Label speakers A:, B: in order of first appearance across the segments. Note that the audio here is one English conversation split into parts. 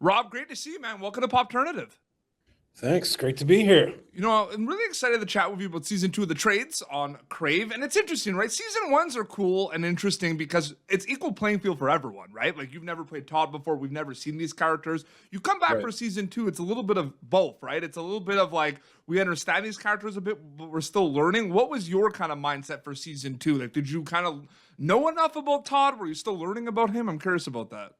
A: Rob, great to see you, man. Welcome to Popternative.
B: Thanks. Great to be here.
A: I'm really excited to chat with you about season 2 of the trades on Crave. And it's interesting, right? Season 1s are cool and interesting because it's equal playing field for everyone, right? Like, you've never played Todd before. We've never seen these characters. You come back
B: Right.
A: for season 2, it's a little bit of both, right? It's a little bit of like, we understand these characters a bit, but we're still learning. What was your kind of mindset for season 2? Like, did you kind of know enough about Todd? Were you still learning about him? I'm curious about that.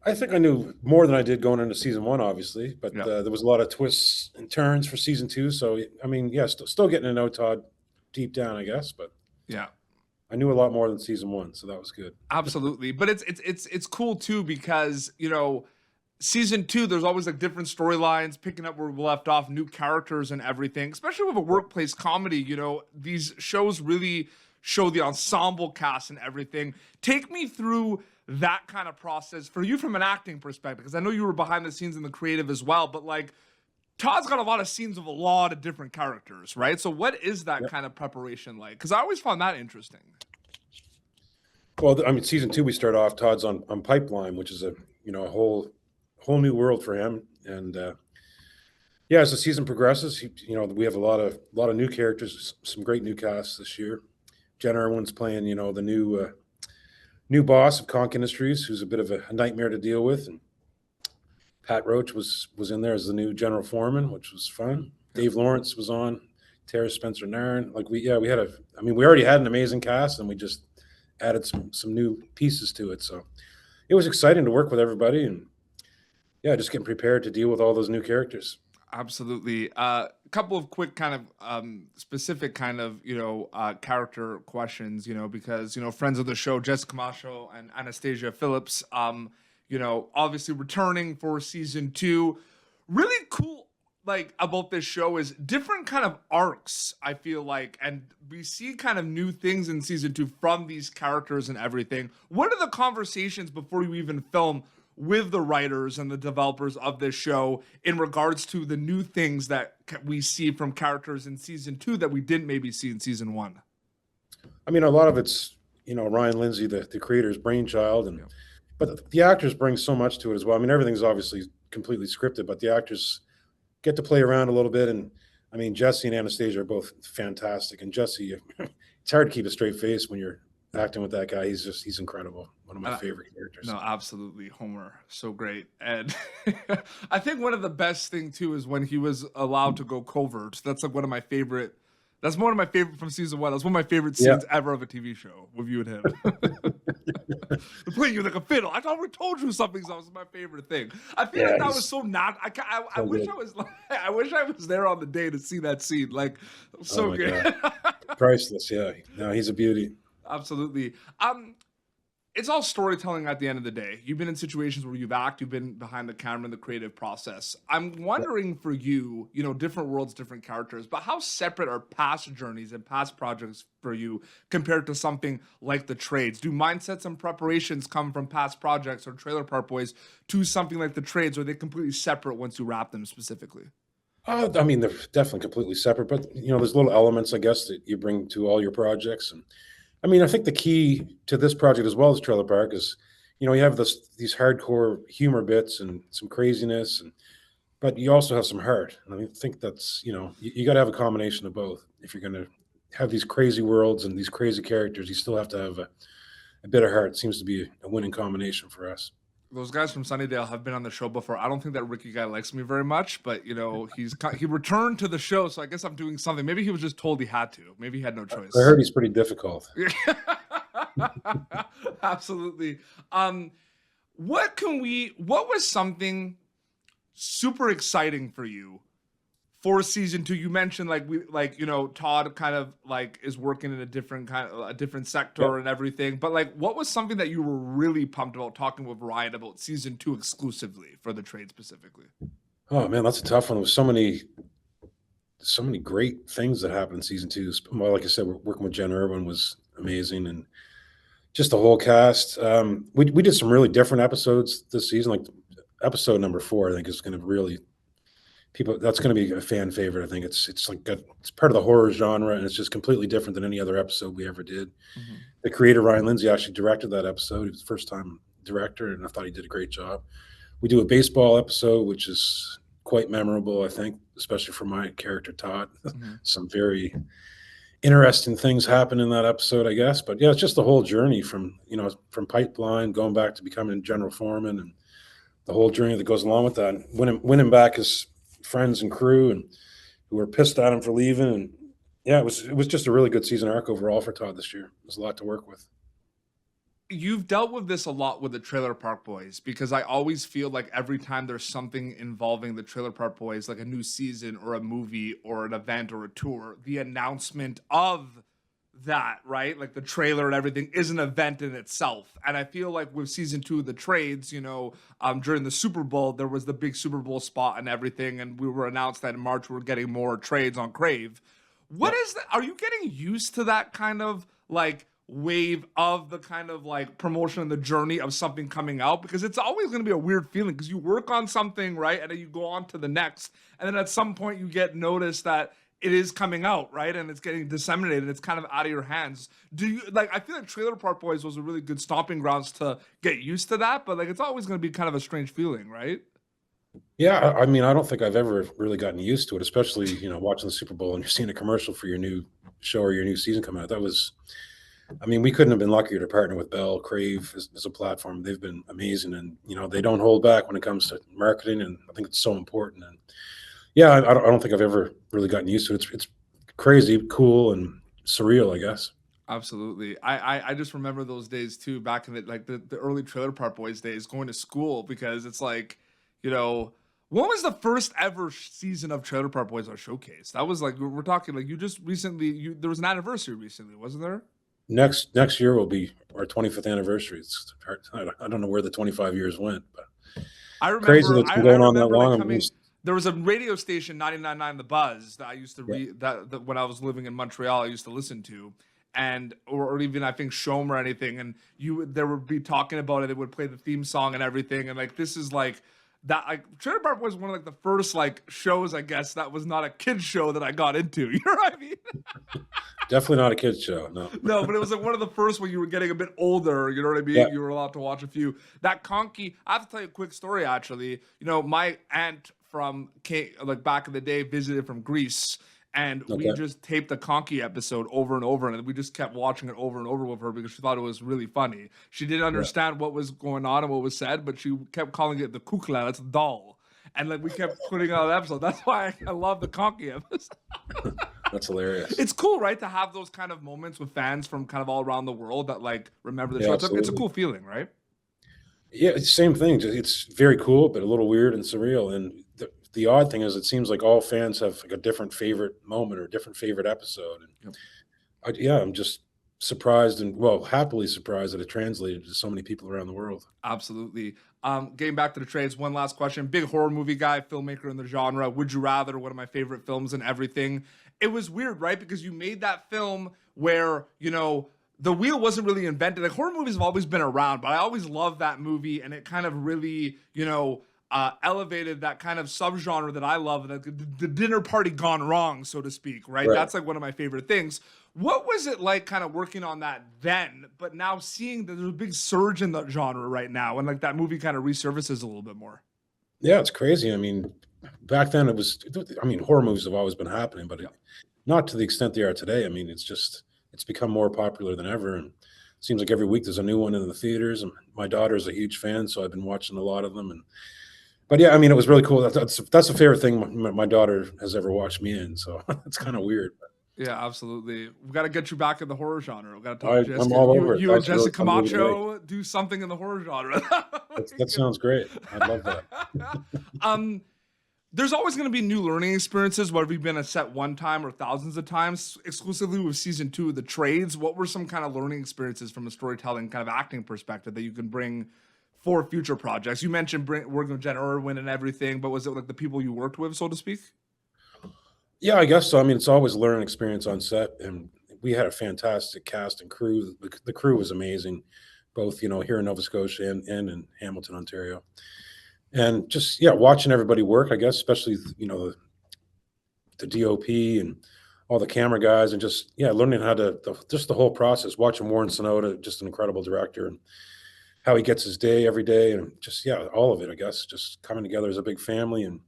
B: I think I knew more than I did going into season one, obviously, but
A: Yeah.
B: there was a lot of twists and turns for season two. So, I mean, yeah, still getting to know Todd deep down, I guess, but
A: Yeah.
B: I knew a lot more than season one, so that was good.
A: Absolutely. But it's cool too because, season 2 there's always like different storylines, picking up where we left off, new characters and everything. Especially with a workplace comedy, these shows really show the ensemble cast and everything. Take me through that kind of process for you from an acting perspective, because I know you were behind the scenes in the creative as well, but like Todd's got a lot of scenes of a lot of different characters, right? So what is that
B: Yep.
A: kind of preparation like? Because I always found that interesting.
B: Well, I mean, season two, we start off, Todd's on Pipeline, which is a whole new world for him. And yeah, as the season progresses, we have a lot of new characters, some great new casts this year. Jen Irwin's playing, the new boss of Conch Industries, who's a bit of a nightmare to deal with. And Pat Roach was in there as the new general foreman, which was fun. Dave Lawrence was on. Tara Spencer Nairn. We already had an amazing cast, and we just added some new pieces to it. So it was exciting to work with everybody, and yeah, just getting prepared to deal with all those new characters.
A: Absolutely. A couple of quick kind of specific kind of, character questions, because, friends of the show, Jessica Camacho and Anastasia Phillips, obviously returning for season 2. Really cool, like, about this show is different kind of arcs, I feel like, and we see kind of new things in season 2 from these characters and everything. What are the conversations before you even film with the writers and the developers of this show in regards to the new things that we see from characters in season 2 that we didn't maybe see in season 1?
B: I mean, a lot of it's Ryan Lindsay, the creator's brainchild, and
A: Yeah.
B: but the actors bring so much to it as well. I mean, everything's obviously completely scripted, but the actors get to play around a little bit. And I mean, Jesse and Anastasia are both fantastic. And Jesse, it's hard to keep a straight face when you're acting with that guy. He's incredible. One of my favorite characters.
A: No, absolutely. Homer, so great. And I think one of the best thing too is when he was allowed to go covert. That's like one of my favorite. That's one of my favorite from season 1. That's one of my favorite scenes ever of a TV show with you and him. They're playing you like a fiddle. I already told you something. So that was my favorite thing. I feel like that was so not. I wish
B: good.
A: I was. I wish I was there on the day to see that scene. Like, so
B: Oh my
A: good.
B: Priceless. Yeah. No, he's a beauty.
A: Absolutely. It's all storytelling at the end of the day. You've been in situations where you've been behind the camera in the creative process. I'm wondering for you, different worlds, different characters, but how separate are past journeys and past projects for you compared to something like the trades? Do mindsets and preparations come from past projects or Trailer Park Boys to something like the trades, or are they completely separate once you wrap them specifically?
B: I mean, they're definitely completely separate, but there's little elements, I guess, that you bring to all your projects. And I mean, I think the key to this project as well as Trailer Park is, you have these hardcore humor bits and some craziness, but you also have some heart. And I think that's, you got to have a combination of both. If you're going to have these crazy worlds and these crazy characters, you still have to have a bit of heart. It seems to be a winning combination for us.
A: Those guys from Sunnydale have been on the show before. I don't think that Ricky guy likes me very much, but he returned to the show, so I guess I'm doing something. Maybe he was just told he had to. Maybe he had no choice.
B: I heard he's pretty difficult.
A: Absolutely. What was something super exciting for you for season 2? You mentioned Todd kind of like is working in a different sector and everything, but like what was something that you were really pumped about talking with Ryan about season 2 exclusively for the trade specifically?
B: Oh man, that's a tough one. There's so many great things that happened in season 2. Well, like I said, working with Jen Irwin was amazing, and just the whole cast. We did some really different episodes this season. Like episode number 4, I think is going to really that's going to be a fan favorite. I think it's part of the horror genre, and it's just completely different than any other episode we ever did.
A: Mm-hmm.
B: The creator Ryan Lindsay actually directed that episode. He was the first time director, and I thought he did a great job. We do a baseball episode, which is quite memorable, I think, especially for my character Todd.
A: Mhm.
B: Some very interesting things happen in that episode, I guess. But yeah, it's just the whole journey from from pipeline going back to becoming general foreman, and the whole journey that goes along with that. And winning back his friends and crew, and who were pissed at him for leaving. And yeah, it was just a really good season arc overall for Todd this year. It was a lot to work with.
A: You've dealt with this a lot with the Trailer Park Boys because I always feel like every time there's something involving the Trailer Park Boys, like a new season or a movie or an event or a tour, the announcement of that, right? Like the trailer and everything is an event in itself. And I feel like with season 2 of the trades, during the Super Bowl, there was the big Super Bowl spot and everything. And we were announced that in March we are getting more trades on Crave. What
B: Yeah.
A: is that? Are you getting used to that kind of like wave of the kind of like promotion and the journey of something coming out? Because it's always going to be a weird feeling because you work on something, right? And then you go on to the next. And then at some point you get notice that it is coming out, right? And it's getting disseminated. It's kind of out of your hands. Do you like, I feel like Trailer Park Boys was a really good stomping grounds to get used to that, but like it's always going to be kind of a strange feeling, right?
B: Yeah, I mean, I don't think I've ever really gotten used to it, especially, watching the Super Bowl and you're seeing a commercial for your new show or your new season coming out. That was, I mean, we couldn't have been luckier to partner with Bell. Crave as a platform. They've been amazing. And, they don't hold back when it comes to marketing. And I think it's so important. And yeah, I don't think I've ever really gotten used to it. It's crazy, cool, and surreal, I guess.
A: Absolutely. I just remember those days too, back in the early Trailer Park Boys days, going to school because it's like, you know, when was the first ever season of Trailer Park Boys on Showcase? That was like we're talking like you just recently there was an anniversary recently, wasn't there?
B: Next year will be our 25th anniversary. I don't know where the 25 years went, but
A: I
B: crazy
A: remember
B: that it's been
A: I
B: going on that
A: remember like
B: long.
A: coming there was a radio station 99.9 The Buzz that I used to
B: Yeah,
A: read that when I was living in Montreal I used to listen to, and or even I think Shom or anything, and there would be talking about it. It would play the theme song and everything, and like this is like that like Trailer Park was one of like the first like shows I guess that was not a kids show that I got into. You know what I mean?
B: definitely not a kids show. No.
A: No, but it was like one of the first when you were getting a bit older. You know what I
B: Yeah.
A: mean? You were allowed to watch a few. That Conky, I have to tell you a quick story actually. My aunt like back in the day visited from Greece, and we
B: Okay.
A: just taped the Conky episode over and over, and we just kept watching it over and over with her because she thought it was really funny. She didn't
B: Yeah.
A: understand what was going on and what was said, but she kept calling it the kukla. That's doll. And like we kept putting out an episode. That's why I love the Conky episode.
B: That's hilarious.
A: It's cool, right, to have those kind of moments with fans from kind of all around the world that like remember the
B: Yeah,
A: show. It's a
B: absolutely.
A: cool feeling, right?
B: Yeah, it's the same thing. It's very cool, but a little weird and surreal. And the odd thing is, it seems like all fans have like a different favorite moment or a different favorite episode. And
A: Yep.
B: yeah, I'm just surprised and well, happily surprised that it translated to so many people around the world.
A: Absolutely. Getting back to the trades, one last question. Big horror movie guy, filmmaker in the genre. Would You Rather, one of my favorite films and everything. It was weird, right? Because you made that film where, the wheel wasn't really invented. Like horror movies have always been around, but I always loved that movie, and it kind of really, elevated that kind of subgenre that I love, the dinner party gone wrong, so to speak, right?
B: Right.
A: That's like one of my favorite things. What was it like kind of working on that then, but now seeing that there's a big surge in the genre right now, and like that movie kind of resurfaces a little bit more?
B: Yeah, it's crazy. I mean, back then it was, I mean, horror movies have always been happening, but
A: Yeah.
B: not to the extent they are today. I mean, it's become more popular than ever. And it seems like every week there's a new one in the theaters. And my daughter's a huge fan, so I've been watching a lot of them. But yeah, I mean, it was really cool. That's a favorite thing my daughter has ever watched me in. So it's kind of weird.
A: Yeah, absolutely. We've got to get you back in the horror genre. We've got to talk
B: I'm
A: Jessica.
B: all
A: You,
B: over it.
A: you and Jessica
B: Sounds really great.
A: Camacho do something in the horror genre.
B: That sounds great. I'd love that.
A: um, there's always going to be new learning experiences, whether you've been a set one time or thousands of times. Exclusively with season 2 of the trades, what were some kind of learning experiences from a storytelling kind of acting perspective that you can bring for future projects? You mentioned working with Jen Irwin and everything, but was it like the people you worked with, so to speak?
B: Yeah, I guess so. I mean, it's always a learning experience on set, and we had a fantastic cast and crew. The crew was amazing, both here in Nova Scotia and in Hamilton, Ontario. And just yeah, watching everybody work, I guess, especially the DOP and all the camera guys, and just yeah, learning how to just the whole process. Watching Warren Sonoda, just an incredible director, and how he gets his day every day, and just, yeah, all of it, I guess, just coming together as a big family. And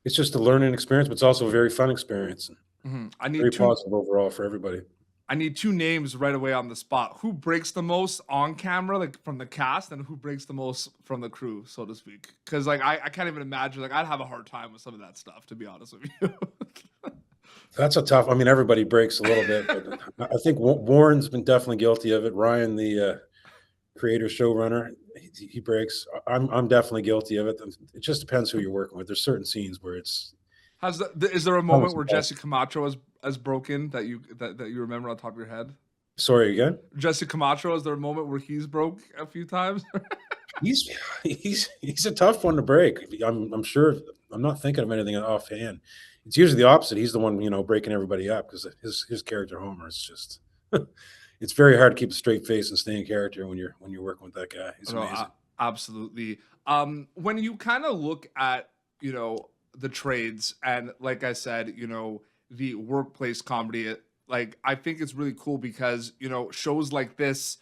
B: it's just a learning experience, but it's also a very fun experience and
A: I
B: very
A: need two.
B: positive overall for everybody.
A: I need two names right away on the spot. Who breaks the most on camera, like from the cast, and who breaks the most from the crew, so to speak? Because like I can't even imagine. Like I'd have a hard time with some of that stuff, to be honest with you.
B: That's a tough. I mean, everybody breaks a little bit, but I think Warren's been definitely guilty of it. Ryan, the creator showrunner, he breaks. I'm definitely guilty of it. It just depends who you're working with. There's certain scenes where it's
A: Is there a
B: almost
A: moment where
B: impossible.
A: Jesse Camacho has broken that you remember on top of your head?
B: Sorry again.
A: Jesse Camacho, is there a moment where he's broke a few times?
B: He's he's a tough one to break. I'm sure. I'm not thinking of anything offhand. It's usually the opposite. He's the one, breaking everybody up because his character Homer is just. It's very hard to keep a straight face and stay in character when you're working with that guy. He's
A: No,
B: amazing.
A: absolutely. When you kind of look at, the trades and like I said, the workplace comedy, like I think it's really cool because, shows like this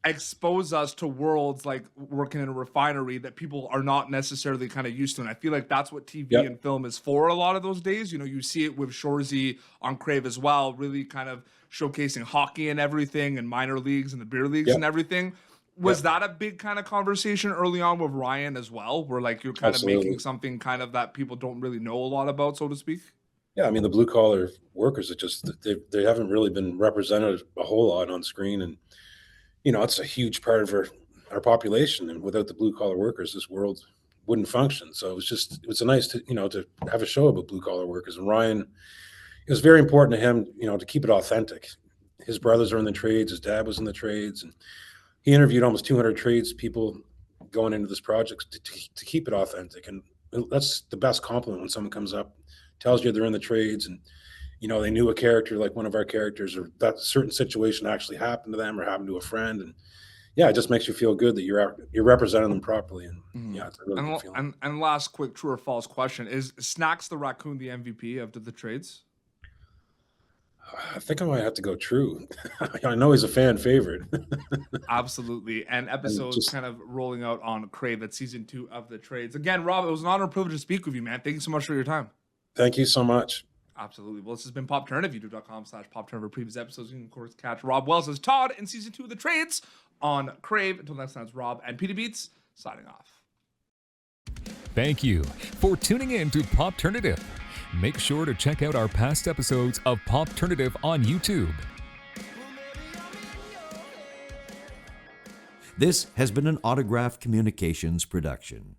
A: expose us to worlds like working in a refinery that people are not necessarily kind of used to. And I feel like that's what TV
B: Yep.
A: and film is for a lot of those days. You see it with Shorzy on Crave as well, really kind of showcasing hockey and everything and minor leagues and the beer leagues
B: Yep.
A: and everything. Was
B: Yep.
A: that a big kind of conversation early on with Ryan as well, where like you're kind of making
B: Absolutely.
A: something kind of that people don't really know a lot about, so to speak?
B: Yeah, I mean the blue collar workers are just they haven't really been represented a whole lot on screen, and it's a huge part of our population, and without the blue collar workers, this world wouldn't function. So it was a nice to to have a show about blue collar workers. And Ryan, it was very important to him, to keep it authentic. His brothers are in the trades, his dad was in the trades, and he interviewed almost 200 trades people going into this project to keep it authentic. And that's the best compliment when someone comes up, tells you they're in the trades, and they knew a character like one of our characters, or that certain situation actually happened to them or happened to a friend. And yeah, it just makes you feel good that you're representing them properly. And
A: Mhm.
B: yeah, it's a really good feeling.
A: And last quick true or false question: is Snacks the raccoon the MVP of the trades?
B: I think I might have to go true. I know he's a fan favorite.
A: Absolutely. And
B: And
A: episodes
B: just
A: kind of rolling out on Crave. That's season 2 of the trades. Again, Rob, it was an honor and privilege to speak with you, man. Thank you so much for your time.
B: thank you so much.
A: Absolutely. Well, this has been Pop Turn. YouTube.com/Pop Turn for previous episodes. You can, of course, catch Robb Wells as Todd in season 2 of the trades on Crave. Until next time, it's Rob and Peter Beats signing off.
C: Thank you for tuning in to Popternative. Make sure to check out our past episodes of Popternative on YouTube.
D: This has been an Autograph Communications production.